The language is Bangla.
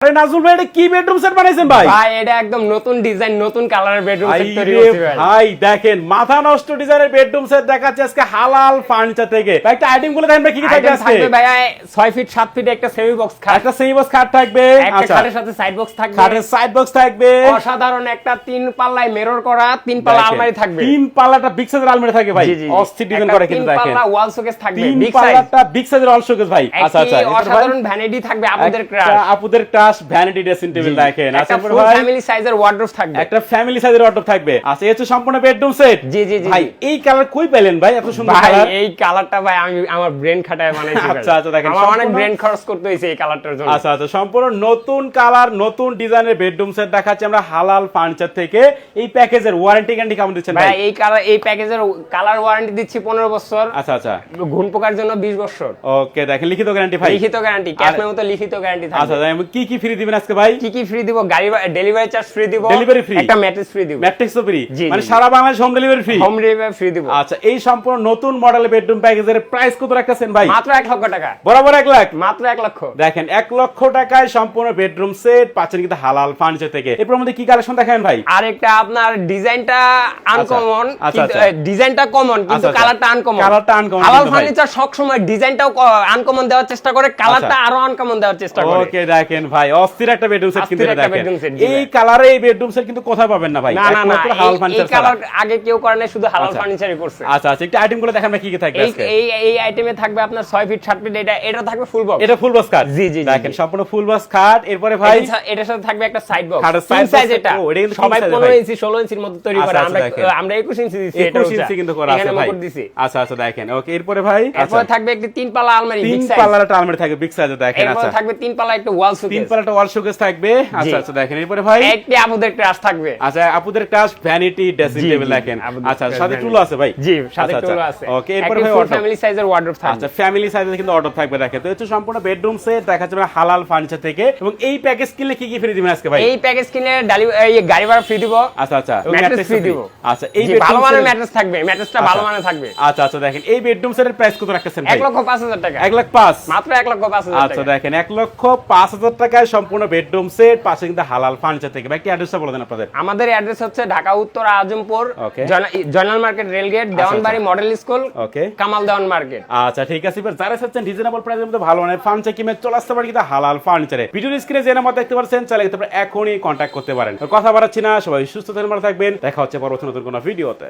আরে নাজমুল ভাই এটা কি বেডরুম সেট বানাইছেন ভাই? ভাই এটা একদম নতুন ডিজাইন নতুন কালারের বেডরুম সেট তৈরি করছি ভাই। ভাই দেখেন মাথা নষ্ট ডিজাইনের বেডরুম সেট দেখাচ্ছে আজকে হালাল ফার্নিচার থেকে। ভাই একটা আইটেম গুলো দেখেন ভাই কি কি থাকবে আজকে? থাকবে ভাই 6 ফিট 7 ফিট একটা সেমি বক্স খাট, একটা সেমি বক্স খাট থাকবে, একটা আচ্ছা খাটের সাথে সাইড বক্স থাকবে, খাটের সাইড বক্স থাকবে, অসাধারণ একটা 3 পাল্লায় মিরর করা 3 পাল্লা আলমারি থাকবে, 3 পাল্লাটা বিগ সাইজের আলমারি থাকবে ভাই, অস্থির ডিজাইন করা কিন্তু দেখেন, 3 পাল্লা ওয়াল শোকেস থাকবে, 3 বিগ সাইজ পাল্লাটা বিগ সাইজের ওয়াল শোকেস ভাই। আচ্ছা আচ্ছা অসাধারণ ভ্যানিটি থাকবে আপুদের ক্রাশ, আপুদের ক্রাশ ভ্যানিটি ড্রেসিং টেবিল দেখেন। আচ্ছা ভাই ফ্যামিলি সাইজের ওয়ার্ডরোব থাকবে, একটা ফ্যামিলি সাইজের ওয়ার্ডরোব থাকবে। আচ্ছা এই হচ্ছে সম্পূর্ণ বেডরুম সেট। জি জি জি ভাই এই কালার কই পেলেন ভাই এত সুন্দর ভাই কালার? এই কালারটা ভাই আমি আমার ব্রেন খাটায় বানাইছি ভাই। আচ্ছা আচ্ছা দেখেন আমার অনেক ব্রেন খরচ করতে হইছে এই কালারটার জন্য। আচ্ছা আচ্ছা সম্পূর্ণ নতুন কালার নতুন ডিজাইনের বেডরুম সেট দেখাচ্ছি আমরা হালাল ফার্নিচার থেকে। এই প্যাকেজের ওয়ারেন্টি গ্যারান্টি কেমন দিচ্ছেন ভাই? ভাই এই প্যাকেজের কালার ওয়ারেন্টি দিচ্ছি 15 বছর। আচ্ছা আচ্ছা ঘুণ পোকার জন্য 20 বছর। ওকে দেখেন লিখিত গ্যারান্টি ভাই, লিখিত গ্যারান্টি ক্যাশ মেমো তো লিখিত গ্যারান্টি থাকবে। আচ্ছা আমি কি কি ফ্রি দিবেন আজকে ভাই? কি কি ফ্রি দিব? গাড়ি ডেলিভারি চার্জ ফ্রি দিব, ডেলিভারি ফ্রি, একটা ম্যাট্রেস ফ্রি দিব, ম্যাট্রিক্স ফ্রি, জি, মানে জি। সারা Bangladesh home delivery free, home delivery free দিব। আচ্ছা এই সম্পূর্ণ নতুন মডেলের বেডরুম প্যাকেজের প্রাইস কত রাখতেছেন ভাই? মাত্র 1 লক্ষ টাকা, বরাবর 1 লাখ, মাত্র 1 লক্ষ। দেখেন 1 লক্ষ টাকায় সম্পূর্ণ বেডরুম সেট পাচ্ছেন কিন্তু হালাল ফার্নিচার থেকে। এরপর মধ্যে কি কালেকশন দেখাবেন ভাই? আরেকটা আপনার ডিজাইনটা আনকমন, আচ্ছা, কিন্তু আচ্ছা। ডিজাইনটা কমন কিন্তু আচ্ছা, কালারটা আনকমন। কালারটা আনকমন হালাল কিন্তু ভাই। ফার্নিচার সব সময় ডিজাইনটাও আনকমন দেওয়ার চেষ্টা করে, কালারটা আরো আনকমন দেওয়ার চেষ্টা করে। ওকে দেখেন ভাই অস্থির একটা বেডরুম সেট কিন্তু অস্থির এটা একটা দেখেন। bedroom set, জি এই ভাই। কালারে এই বেডরুম সেট কিন্তু কোথাও পাবেন না ভাই, না না না, একমাত্র হালাল এই ফার্নিচার ছাড়া। কালার আগে কেউ করে নাই, শুধু হালাল আচ্ছা। ফার্নিচারই করছে। আচ্ছা আচ্ছা একটু আইটেম গুলো দেখেন ভাই কি কি থাকবে এই আজকে? এই এই আইটেমে থাকবে আপনার 6 ফিট 7 ফিট, এটা থাকবে ফুল বক্স। এটা ফুল বক্স খাট, জি, জি, জি, দেখেন জি। সম্পূর্ণ ফুল বক্স খাট। এরপরে ভাই এটার সাথে থাকবে একটা সাইড বক্স, খাটের তিন side box সাইজ এটা। ও, এটা কিন্তু সবাই তিন size 15 ভাই। ইঞ্চি 16 ইঞ্চির মধ্যে তৈরি করে, আচ্ছা, আচ্ছা, দেখেন। আমরা 21 ইঞ্চি দিছি, এটা 21 উঁচা। ইঞ্চি কিন্তু করা আছে এখানে ভাই। মুকুট দিছি। আচ্ছা আচ্ছা দেখেন ওকে এরপরে ভাই এরপর থাকবে একটা 3 পাল্লা আলমারি, 3 বিগ সাইজ। পাল্লার একটা আলমারি থাকবে বিগ সাইজে দেখেন। এরপর আচ্ছা থাকবে 3 পাল্লা একটা ওয়াল 3 শোকেস, পাল্লাটা ওয়াল শোকেস থাকবে। আচ্ছা আচ্ছা দেখেন এরপরে ভাই একটি আপুদের ক্রাশ থাকবে। আচ্ছা আপুদের ক্লাস ভ্যানিটি ড্রেসিং জি, টেবিল জি, দেখেন। আপুদের আচ্ছা class সাথে vanity। টুলও আছে ভাই। জি সাথে আচ্ছা, টুলও আচ্ছা। আছে। ওকে এরপরে ভাই ফুল ওয়ার্ডরোব। ফ্যামিলি সাইজের ওয়ার্ডরোব থাকবে। আচ্ছা ফ্যামিলি সাইজে কিন্তু অর্ডার থাকবে দেখেন। তো হচ্ছে সম্পূর্ণ বেডরুম সেট দেখাচ্ছে আমরা হালাল ফার্নিচার থেকে। এবং এই প্যাকেজ কিনলে কি কি ফ্রি দিবেন আজকে ভাই? এই প্যাকেজ কিনে গাড়ি ভাড়া ফ্রি দিব। আচ্ছা আচ্ছা এবং ম্যাট্রেস mattress ফ্রি free। দিব। আচ্ছা এই জি, bedroom ভালো মানের set- ম্যাট্রেস থাকবে, ম্যাট্রেসটা ভালো আচ্ছা। মানের থাকবে। আচ্ছা আচ্ছা দেখেন এই বেডরুম সেটের প্রাইস কত রাখতেছেন ভাই? 1 লক্ষ 5,000 টাকা, 1 লাখ 5, মাত্র 1 লক্ষ 5,000 আচ্ছা টাকা। দেখেন 1 লক্ষ 5,000 টাকায় সম্পূর্ণ বেডরুম সেট পাশে কিন্তু হালাল ফার্নিচার থেকে। ভাই কি অ্যাড্রেসটা বলে দেন আপনাদের? আমাদের অ্যাড্রেস হচ্ছে Dhaka Uttar Azampur, Okay. Joynal market rail gate, Dewanbari model school, okay Kamal Dewan market. আচ্ছা ঠিক আছে এবার যারা চাচ্ছেন রিজনেবল প্রাইসের মধ্যে ভালো মানের ফার্নিচার কিনে চলে আসতে পারেন কিন্তু হালাল ফার্নিচারে। ভিডিওর স্ক্রিনে যে নাম্বার দেখতে পাচ্ছেন চাইলে কিন্তু আপনারা এখনই কন্ট্যাক্ট করতে পারেন। তো কথা বাড়াচ্ছি না, সবাই সুস্থ থাকবেন, ভালো থাকবেন। দেখা হচ্ছে পরবর্তী নতুন কোনো ভিডিওতে।